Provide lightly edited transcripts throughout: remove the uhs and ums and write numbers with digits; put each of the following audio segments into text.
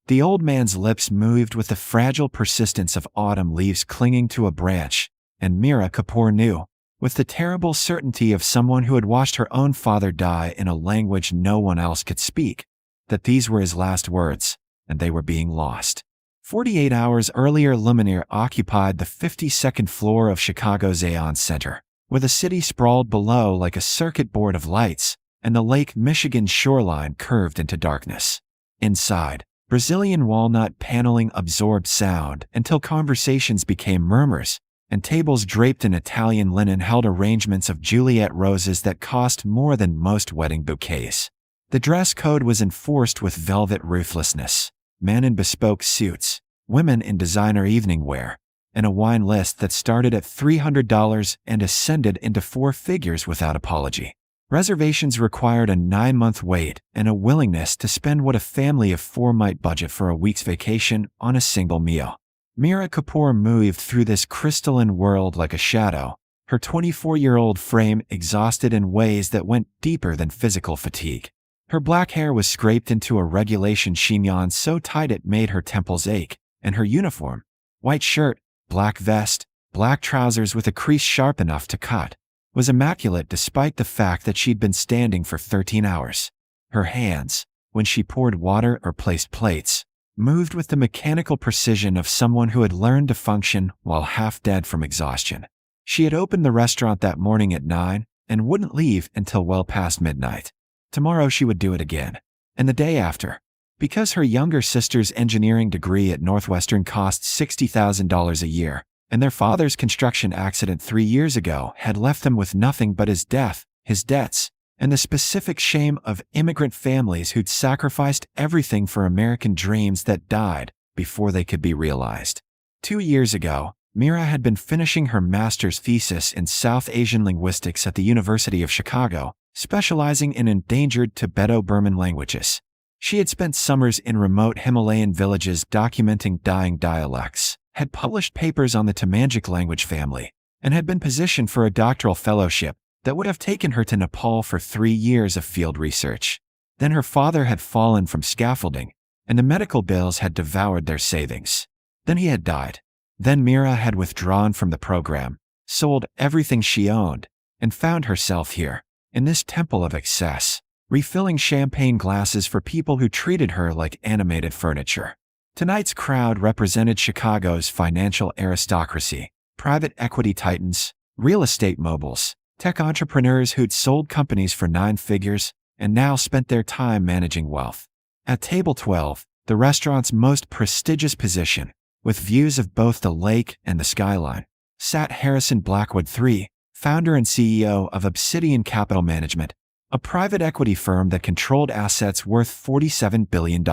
The old man's lips moved with the fragile persistence of autumn leaves clinging to a branch, and Mira Kapoor knew, with the terrible certainty of someone who had watched her own father die in a language no one else could speak, that these were his last words, and they were being lost. 48 hours earlier, Lumineer occupied the 52nd floor of Chicago's Aon Center, where the city sprawled below like a circuit board of lights, and the Lake Michigan shoreline curved into darkness. Inside, Brazilian walnut paneling absorbed sound until conversations became murmurs, and tables draped in Italian linen held arrangements of Juliet roses that cost more than most wedding bouquets. The dress code was enforced with velvet ruthlessness. Men in bespoke suits, women in designer evening wear, and a wine list that started at $300 and ascended into four figures without apology. Reservations required a 9-month wait and a willingness to spend what a family of four might budget for a week's vacation on a single meal. Mira Kapoor moved through this crystalline world like a shadow, her 24-year-old frame exhausted in ways that went deeper than physical fatigue. Her black hair was scraped into a regulation chignon so tight it made her temples ache, and her uniform, white shirt, black vest, black trousers with a crease sharp enough to cut, was immaculate despite the fact that she'd been standing for 13 hours. Her hands, when she poured water or placed plates, moved with the mechanical precision of someone who had learned to function while half dead from exhaustion. She had opened the restaurant that morning at 9 and wouldn't leave until well past midnight. Tomorrow she would do it again, and the day after. Because her younger sister's engineering degree at Northwestern cost $60,000 a year, and their father's construction accident 3 years ago had left them with nothing but his death, his debts, and the specific shame of immigrant families who'd sacrificed everything for American dreams that died before they could be realized. 2 years ago, Mira had been finishing her master's thesis in South Asian linguistics at the University of Chicago, specializing in endangered Tibeto-Burman languages. She had spent summers in remote Himalayan villages documenting dying dialects, had published papers on the Tamangic language family, and had been positioned for a doctoral fellowship that would have taken her to Nepal for 3 years of field research. Then her father had fallen from scaffolding, and the medical bills had devoured their savings. Then he had died. Then Mira had withdrawn from the program, sold everything she owned, and found herself here, in this temple of excess, refilling champagne glasses for people who treated her like animated furniture. Tonight's crowd represented Chicago's financial aristocracy, private equity titans, real estate moguls, tech entrepreneurs who'd sold companies for 9 figures and now spent their time managing wealth. At table 12, the restaurant's most prestigious position, with views of both the lake and the skyline, sat Harrison Blackwood III, founder and CEO of Obsidian Capital Management, a private equity firm that controlled assets worth $47 billion.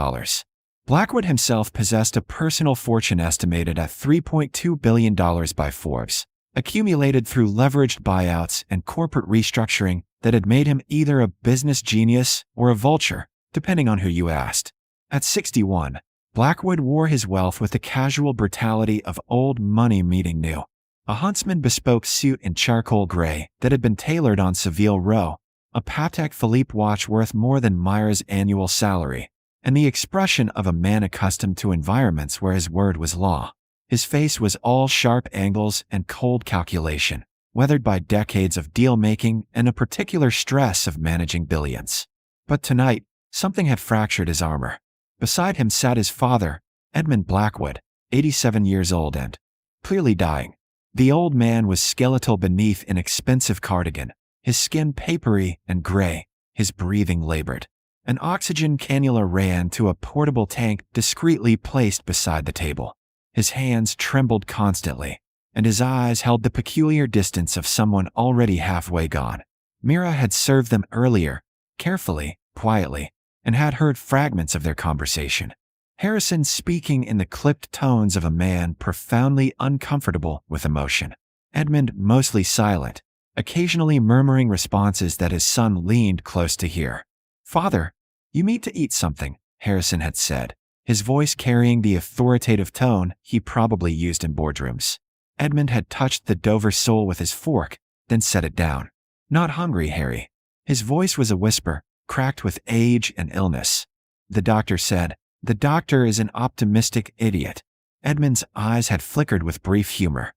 Blackwood himself possessed a personal fortune estimated at $3.2 billion by Forbes, accumulated through leveraged buyouts and corporate restructuring that had made him either a business genius or a vulture, depending on who you asked. At 61, Blackwood wore his wealth with the casual brutality of old money meeting new. A Huntsman bespoke suit in charcoal gray that had been tailored on Savile Row, a Patek Philippe watch worth more than Mira's annual salary, and the expression of a man accustomed to environments where his word was law. His face was all sharp angles and cold calculation, weathered by decades of deal-making and a particular stress of managing billions. But tonight, something had fractured his armor. Beside him sat his father, Edmund Blackwood, 87 years old and clearly dying. The old man was skeletal beneath an expensive cardigan, his skin papery and gray, his breathing labored. An oxygen cannula ran to a portable tank discreetly placed beside the table. His hands trembled constantly, and his eyes held the peculiar distance of someone already halfway gone. Mira had served them earlier, carefully, quietly, and had heard fragments of their conversation. Harrison speaking in the clipped tones of a man profoundly uncomfortable with emotion. Edmund mostly silent, occasionally murmuring responses that his son leaned close to hear. "Father, you need to eat something," Harrison had said, his voice carrying the authoritative tone he probably used in boardrooms. Edmund had touched the Dover sole with his fork, then set it down. "Not hungry, Harry." His voice was a whisper, cracked with age and illness. The doctor said, The doctor is an optimistic idiot. Edmund's eyes had flickered with brief humor.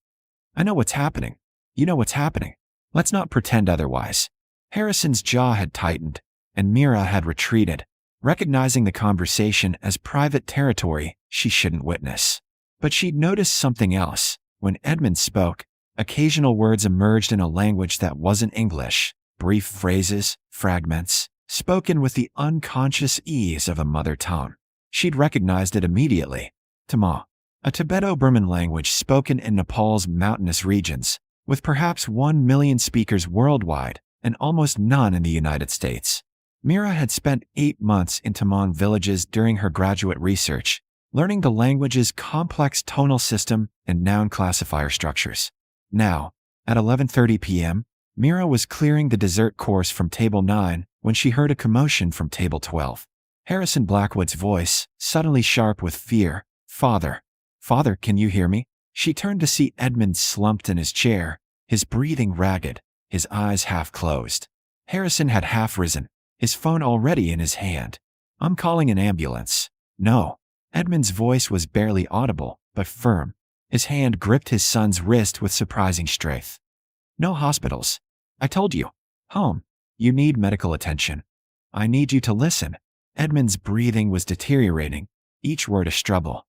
I know what's happening. You know what's happening. Let's not pretend otherwise. Harrison's jaw had tightened, and Mira had retreated, recognizing the conversation as private territory she shouldn't witness. But she'd noticed something else. When Edmund spoke, occasional words emerged in a language that wasn't English, brief phrases, fragments, spoken with the unconscious ease of a mother tongue. She'd recognized it immediately. Tamang, a Tibeto-Burman language spoken in Nepal's mountainous regions, with perhaps 1 million speakers worldwide and almost none in the United States. Mira had spent 8 months in Tamang villages during her graduate research, learning the language's complex tonal system and noun classifier structures. Now, at 11:30 p.m., Mira was clearing the dessert course from Table 9 when she heard a commotion from Table 12. Harrison Blackwood's voice, suddenly sharp with fear. Father, can you hear me? She turned to see Edmund slumped in his chair, his breathing ragged, his eyes half closed. Harrison had half risen, his phone already in his hand. I'm calling an ambulance. No. Edmund's voice was barely audible, but firm. His hand gripped his son's wrist with surprising strength. No hospitals. I told you. Home. You need medical attention. I need you to listen. Edmund's breathing was deteriorating, each word a struggle.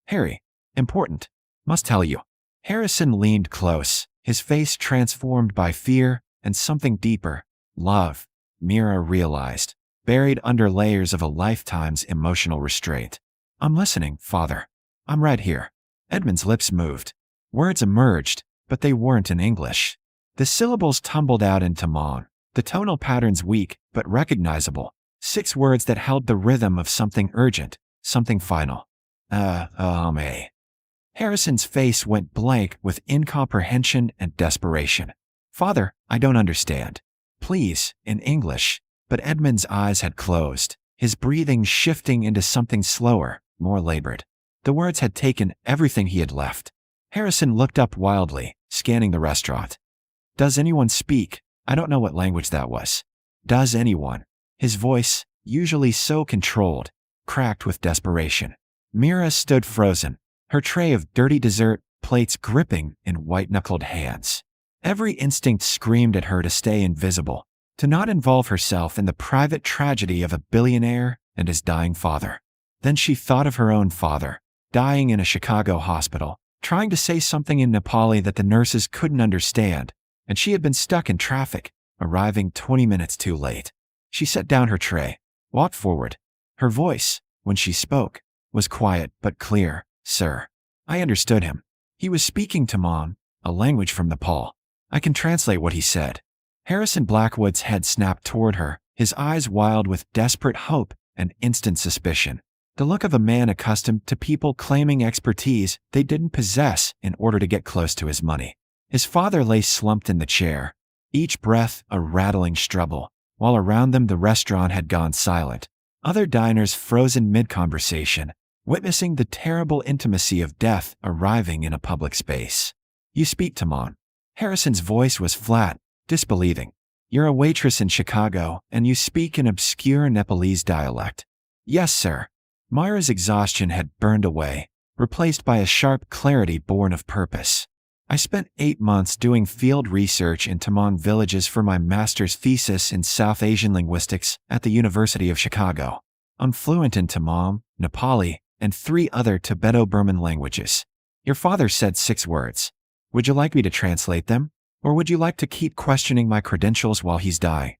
Harry. Important. Must tell you. Harrison leaned close, his face transformed by fear and something deeper. Love. Mira realized, buried under layers of a lifetime's emotional restraint. I'm listening, Father. I'm right here. Edmund's lips moved. Words emerged, but they weren't in English. The syllables tumbled out in Tamang, the tonal patterns weak but recognizable. 6 words that held the rhythm of something urgent, something final. Harrison's face went blank with incomprehension and desperation. Father, I don't understand. Please, in English. But Edmund's eyes had closed, his breathing shifting into something slower, more labored. The words had taken everything he had left. Harrison looked up wildly, scanning the restaurant. Does anyone speak? I don't know what language that was. Does anyone? His voice, usually so controlled, cracked with desperation. Mira stood frozen, her tray of dirty dessert plates gripping in white-knuckled hands. Every instinct screamed at her to stay invisible, to not involve herself in the private tragedy of a billionaire and his dying father. Then she thought of her own father, dying in a Chicago hospital, trying to say something in Nepali that the nurses couldn't understand, and she had been stuck in traffic, arriving 20 minutes too late. She set down her tray, walked forward. Her voice, when she spoke, was quiet but clear. Sir. I understood him. He was speaking Tamang, a language from Nepal. I can translate what he said. Harrison Blackwood's head snapped toward her, his eyes wild with desperate hope and instant suspicion. The look of a man accustomed to people claiming expertise they didn't possess in order to get close to his money. His father lay slumped in the chair, each breath a rattling struggle, while around them the restaurant had gone silent. Other diners frozen mid-conversation, witnessing the terrible intimacy of death arriving in a public space. You speak Tamang. Harrison's voice was flat, disbelieving. You're a waitress in Chicago, and you speak an obscure Nepalese dialect. Yes, sir. Mira's exhaustion had burned away, replaced by a sharp clarity born of purpose. I spent 8 months doing field research in Tamang villages for my master's thesis in South Asian linguistics at the University of Chicago. I'm fluent in Tamang, Nepali, and 3 other Tibeto-Burman languages. Your father said 6 words. Would you like me to translate them? Or would you like to keep questioning my credentials while he's dying?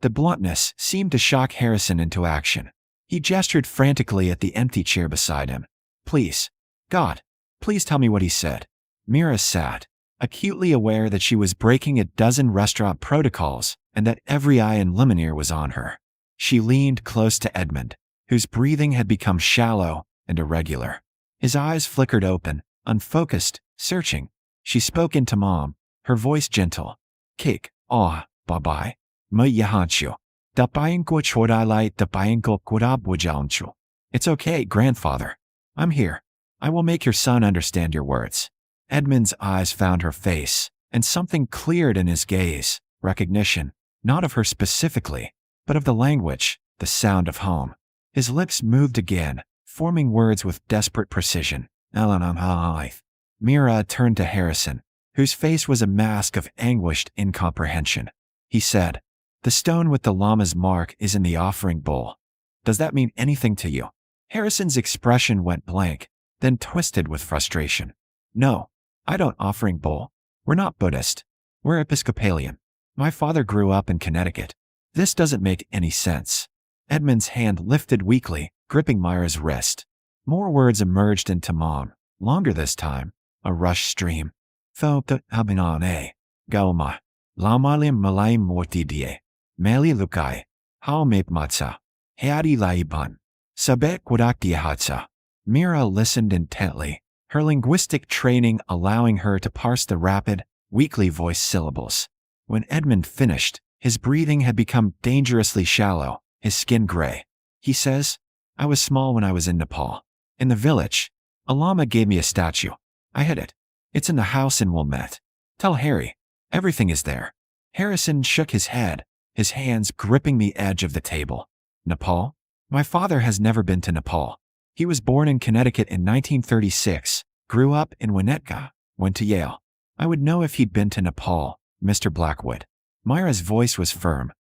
The bluntness seemed to shock Harrison into action. He gestured frantically at the empty chair beside him. Please. God. Please tell me what he said. Mira sat, acutely aware that she was breaking a dozen restaurant protocols and that every eye in Billionaire was on her. She leaned close to Edmund, whose breathing had become shallow and irregular. His eyes flickered open, unfocused, searching. She spoke into Mom, her voice gentle. Kik, babai, ma yahanchu. Dapayin ko chodai dapayin ko kurab wajanchu. It's okay, grandfather. I'm here. I will make your son understand your words. Edmund's eyes found her face, and something cleared in his gaze, recognition, not of her specifically, but of the language, the sound of home. His lips moved again, forming words with desperate precision. Mira turned to Harrison, whose face was a mask of anguished incomprehension. He said, "The stone with the llama's mark is in the offering bowl. Does that mean anything to you?" Harrison's expression went blank, then twisted with frustration. "No, I don't offering bowl. We're not Buddhist. We're Episcopalian. My father grew up in Connecticut. This doesn't make any sense." Edmund's hand lifted weakly, gripping Mira's wrist. More words emerged in Tamang, longer this time, a rush stream. Fota abinane, gauma, lamalim malayim mortidie, mali lukai, how mapmatsa, headi laiban, sabek wadakdiahatsa. Mira listened intently, her linguistic training allowing her to parse the rapid, weakly voiced syllables. When Edmund finished, his breathing had become dangerously shallow, his skin gray. He says, "I was small when I was in Nepal. In the village, a llama gave me a statue. I hid it. It's in the house in Wilmette. Tell Harry. Everything is there." Harrison shook his head, his hands gripping the edge of the table. "Nepal? My father has never been to Nepal. He was born in Connecticut in 1936, grew up in Winnetka, went to Yale. I would know if he'd been to Nepal, Mr. Blackwood." Mira's voice was firm.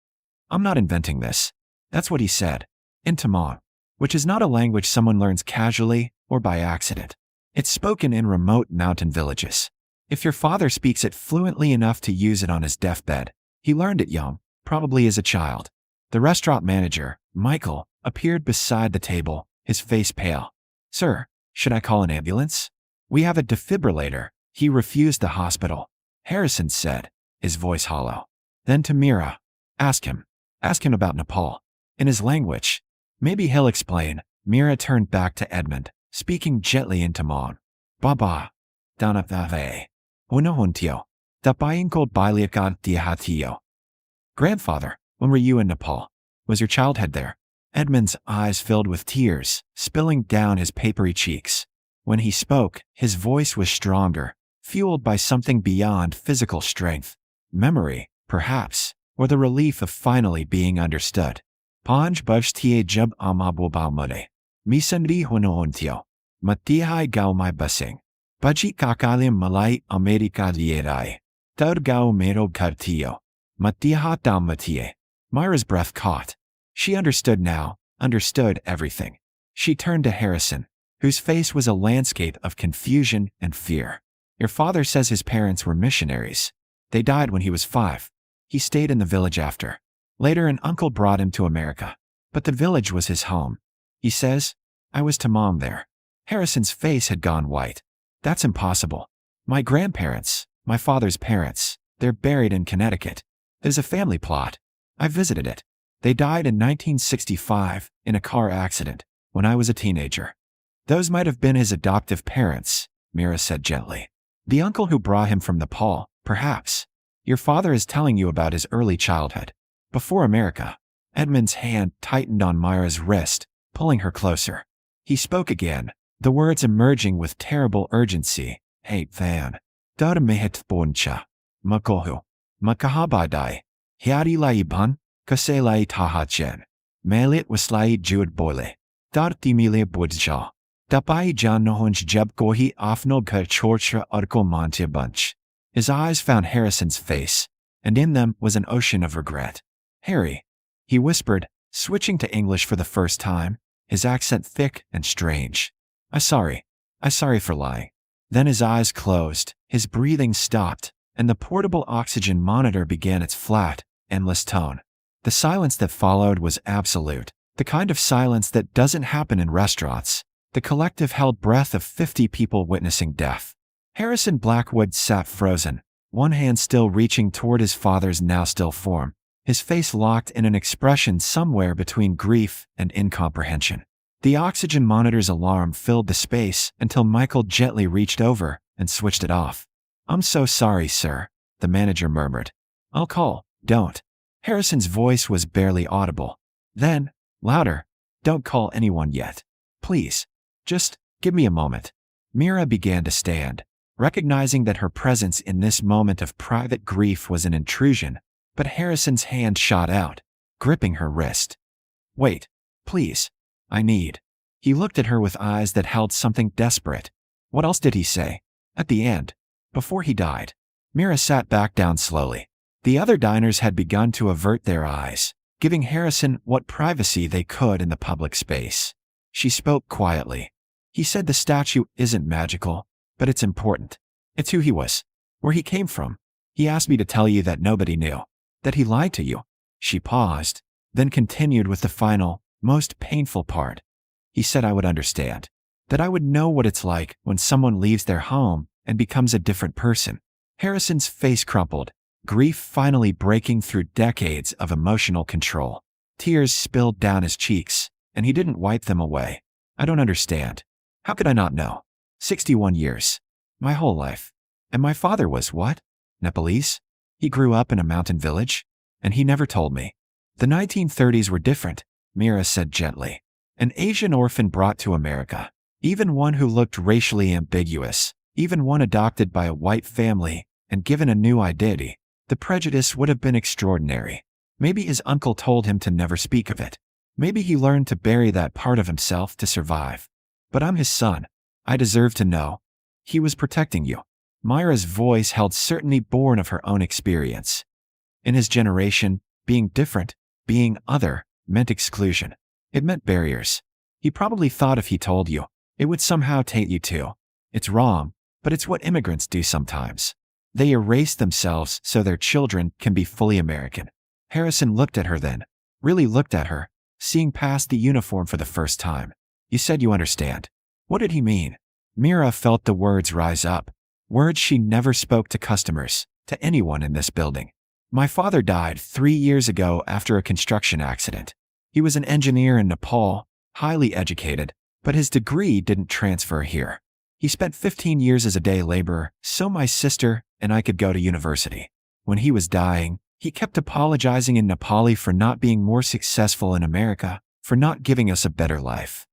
"I'm not inventing this. That's what he said. In Tamang, which is not a language someone learns casually or by accident. It's spoken in remote mountain villages. If your father speaks it fluently enough to use it on his deathbed, he learned it young, probably as a child." The restaurant manager, Michael, appeared beside the table, his face pale. "Sir, should I call an ambulance? We have a defibrillator." "He refused the hospital," Harrison said, his voice hollow. Then to Mira, Ask him about Nepal. In his language. Maybe he'll explain." Mira turned back to Edmund, speaking gently in Tamang. "Baba, danapave, unahuntio, tapayingkol biliakad dihatio." "Grandfather, when were you in Nepal? Was your childhood there?" Edmund's eyes filled with tears, spilling down his papery cheeks. When he spoke, his voice was stronger, fueled by something beyond physical strength. Memory, perhaps, or the relief of finally being understood. "Panj bajtie jub amabwabalmode. Misandri hunohontio. Matihai gao mai basing. Baji kakalim malai amerika dierai. Tud gao mero kartio. Matiha dalmatie." Mira's breath caught. She understood now, understood everything. She turned to Harrison, whose face was a landscape of confusion and fear. "Your father says his parents were missionaries. They died when he was 5. He stayed in the village after. Later an uncle brought him to America. But the village was his home. He says, I was to mom there." Harrison's face had gone white. "That's impossible. My grandparents, my father's parents, they're buried in Connecticut. There's a family plot. I visited it. They died in 1965 in a car accident when I was a teenager." "Those might have been his adoptive parents," Mira said gently. "The uncle who brought him from Nepal, perhaps. Your father is telling you about his early childhood. Before America." Edmund's hand tightened on Mira's wrist, pulling her closer. He spoke again, the words emerging with terrible urgency. "Hey, Van. Dada mehet boncha. Makohu. Makahabadai. Hiari laiban. Kase lai tahachen. Malit waslai juad boile. Dar timile budja. Dapai jan nohunj jeb gohi afno ka chorcha arko mante bunch." His eyes found Harrison's face, and in them was an ocean of regret. "Harry," he whispered, switching to English for the first time, his accent thick and strange. I'm sorry for lying." Then his eyes closed, his breathing stopped, and the portable oxygen monitor began its flat, endless tone. The silence that followed was absolute, the kind of silence that doesn't happen in restaurants, the collective held breath of 50 people witnessing death. Harrison Blackwood sat frozen, one hand still reaching toward his father's now still form, his face locked in an expression somewhere between grief and incomprehension. The oxygen monitor's alarm filled the space until Michael gently reached over and switched it off. "I'm so sorry, sir," the manager murmured. "I'll call." "Don't." Harrison's voice was barely audible. Then, louder, "Don't call anyone yet. Please. Just give me a moment." Mira began to stand, recognizing that her presence in this moment of private grief was an intrusion, but Harrison's hand shot out, gripping her wrist. "Wait, please. I need." He looked at her with eyes that held something desperate. What else did he say? At the end, before he died. Mira sat back down slowly. The other diners had begun to avert their eyes, giving Harrison what privacy they could in the public space. She spoke quietly. He said the statue isn't magical, but it's important. It's who he was, where he came from. He asked me to tell you that nobody knew, that he lied to you. She paused, then continued with the final, most painful part. He said I would understand, that I would know what it's like when someone leaves their home and becomes a different person. Harrison's face crumpled, grief finally breaking through decades of emotional control. Tears spilled down his cheeks, and he didn't wipe them away. I don't understand. How could I not know? 61 years. My whole life. And my father was what? Nepalese? He grew up in a mountain village? And he never told me. The 1930s were different, Mira said gently. An Asian orphan brought to America. Even one who looked racially ambiguous. Even one adopted by a white family and given a new identity. The prejudice would have been extraordinary. Maybe his uncle told him to never speak of it. Maybe he learned to bury that part of himself to survive. But I'm his son. I deserve to know. He was protecting you. Mira's voice held certainty born of her own experience. In his generation, being different, being other, meant exclusion. It meant barriers. He probably thought if he told you, it would somehow taint you too. It's wrong, but it's what immigrants do sometimes. They erase themselves so their children can be fully American. Harrison looked at her then, really looked at her, seeing past the uniform for the first time. You said you understand. What did he mean? Mira felt the words rise up, words she never spoke to customers, to anyone in this building. My father died 3 years ago after a construction accident. He was an engineer in Nepal, highly educated, but his degree didn't transfer here. He spent 15 years as a day laborer, so my sister and I could go to university. When he was dying, he kept apologizing in Nepali for not being more successful in America, for not giving us a better life.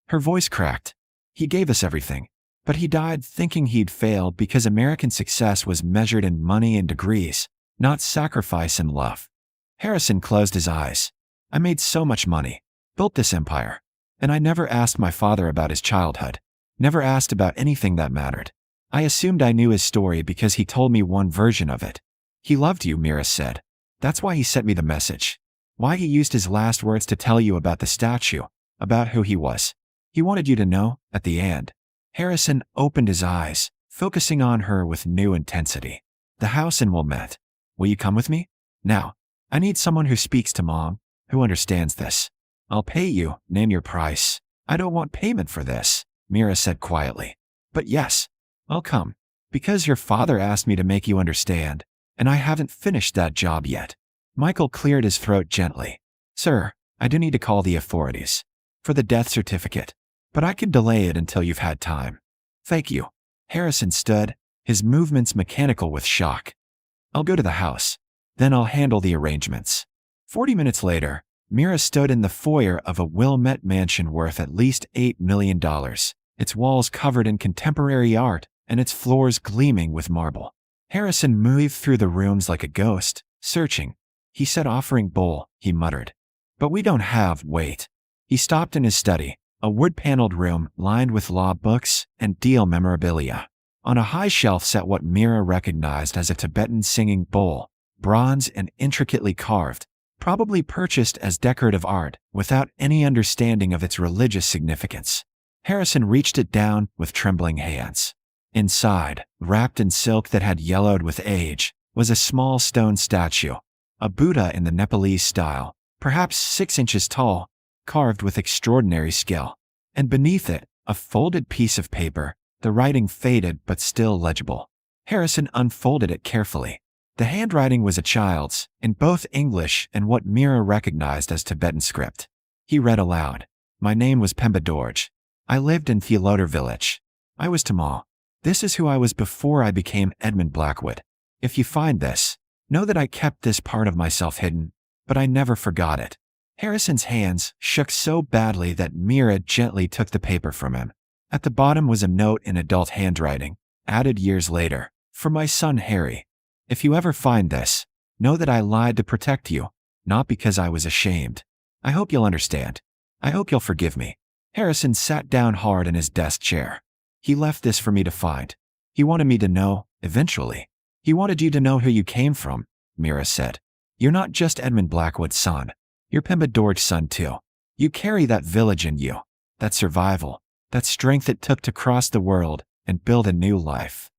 Her voice cracked. He gave us everything, but he died thinking he'd failed because American success was measured in money and degrees, not sacrifice and love. Harrison closed his eyes. I made so much money, built this empire, and I never asked my father about his childhood, never asked about anything that mattered. I assumed I knew his story because he told me one version of it. He loved you, Mira said. That's why he sent me the message. Why he used his last words to tell you about the statue, about who he was. He wanted you to know, at the end. Harrison opened his eyes, focusing on her with new intensity. The house in Wilmette. Will you come with me? Now, I need someone who speaks to Mom, who understands this. I'll pay you, name your price. I don't want payment for this, Mira said quietly. But yes, I'll come. Because your father asked me to make you understand, and I haven't finished that job yet. Michael cleared his throat gently. Sir, I do need to call the authorities. For the death certificate. But I can delay it until you've had time. Thank you. Harrison stood, his movements mechanical with shock. I'll go to the house. Then I'll handle the arrangements. 40 minutes later, Mira stood in the foyer of a Wilmette mansion worth at least $8 million, its walls covered in contemporary art and its floors gleaming with marble. Harrison moved through the rooms like a ghost, searching. He said offering bowl, he muttered. But we don't have, wait. He stopped in his study, a wood-paneled room lined with law books and deal memorabilia. On a high shelf sat what Mira recognized as a Tibetan singing bowl, bronze and intricately carved, probably purchased as decorative art without any understanding of its religious significance. Harrison reached it down with trembling hands. Inside, wrapped in silk that had yellowed with age, was a small stone statue, a Buddha in the Nepalese style, perhaps 6 inches tall, carved with extraordinary skill. And beneath it, a folded piece of paper, the writing faded but still legible. Harrison unfolded it carefully. The handwriting was a child's, in both English and what Mira recognized as Tibetan script. He read aloud. My name was Pemba Dorje. I lived in Theoloder village. I was Tamang. This is who I was before I became Edmund Blackwood. If you find this, know that I kept this part of myself hidden, but I never forgot it. Harrison's hands shook so badly that Mira gently took the paper from him. At the bottom was a note in adult handwriting, added years later, for my son Harry. If you ever find this, know that I lied to protect you, not because I was ashamed. I hope you'll understand. I hope you'll forgive me. Harrison sat down hard in his desk chair. He left this for me to find. He wanted me to know, eventually. He wanted you to know who you came from, Mira said. You're not just Edmund Blackwood's son. You're Pemba Dorj's son too. You carry that village in you, that survival, that strength it took to cross the world and build a new life.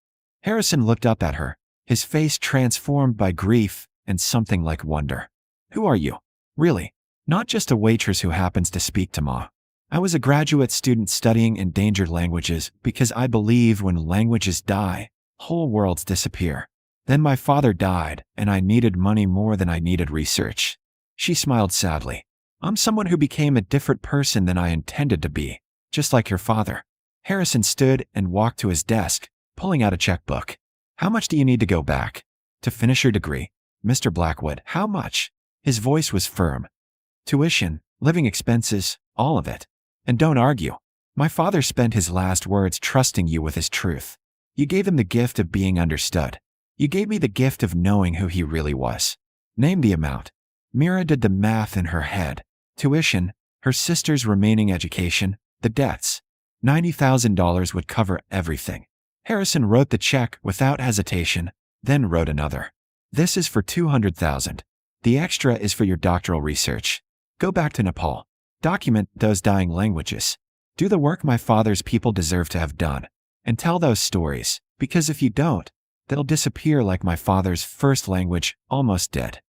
Harrison looked up at her, his face transformed by grief and something like wonder. Who are you? Really? Not just a waitress who happens to speak Tamang. I was a graduate student studying endangered languages because I believe when languages die, whole worlds disappear. Then my father died, and I needed money more than I needed research. She smiled sadly. I'm someone who became a different person than I intended to be, just like your father. Harrison stood and walked to his desk, pulling out a checkbook. How much do you need to go back? To finish your degree? Mr. Blackwood, how much? His voice was firm. Tuition, living expenses, all of it. And don't argue. My father spent his last words trusting you with his truth. You gave him the gift of being understood. You gave me the gift of knowing who he really was. Name the amount. Mira did the math in her head. Tuition, her sister's remaining education, the debts. $90,000 would cover everything. Harrison wrote the check without hesitation, then wrote another. This is for $200,000. The extra is for your doctoral research. Go back to Nepal. Document those dying languages. Do the work my father's people deserve to have done. And tell those stories, because if you don't, they'll disappear like my father's first language almost did.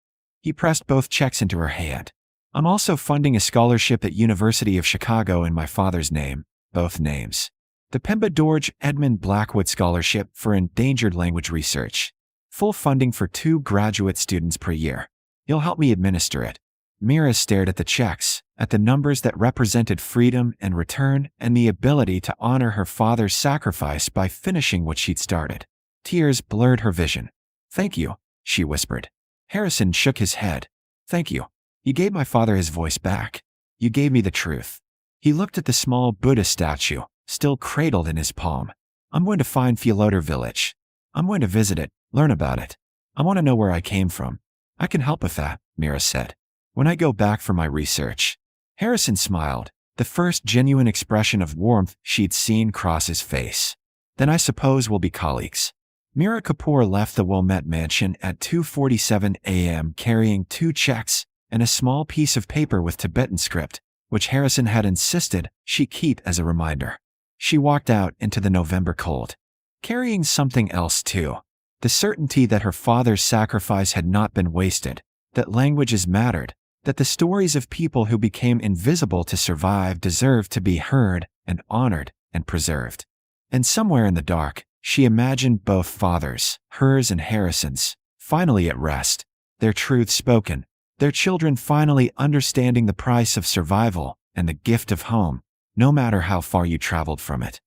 He pressed both checks into her hand. I'm also funding a scholarship at University of Chicago in my father's name, both names. The Pemba Dorj Edmund Blackwood Scholarship for Endangered Language Research. Full funding for 2 graduate students per year. You'll help me administer it. Mira stared at the checks, at the numbers that represented freedom and return and the ability to honor her father's sacrifice by finishing what she'd started. Tears blurred her vision. Thank you, she whispered. Harrison shook his head. Thank you. You gave my father his voice back. You gave me the truth. He looked at the small Buddha statue, still cradled in his palm. I'm going to find Fielodar village. I'm going to visit it, learn about it. I want to know where I came from. I can help with that, Mira said. When I go back for my research. Harrison smiled, the first genuine expression of warmth she'd seen cross his face. Then I suppose we'll be colleagues. Mira Kapoor left the Wilmette mansion at 2:47 a.m. carrying 2 checks and a small piece of paper with Tibetan script, which Harrison had insisted she keep as a reminder. She walked out into the November cold, carrying something else too. The certainty that her father's sacrifice had not been wasted, that languages mattered, that the stories of people who became invisible to survive deserved to be heard and honored and preserved. And somewhere in the dark, she imagined both fathers, hers and Harrison's, finally at rest, their truth spoken, their children finally understanding the price of survival and the gift of home, no matter how far you traveled from it.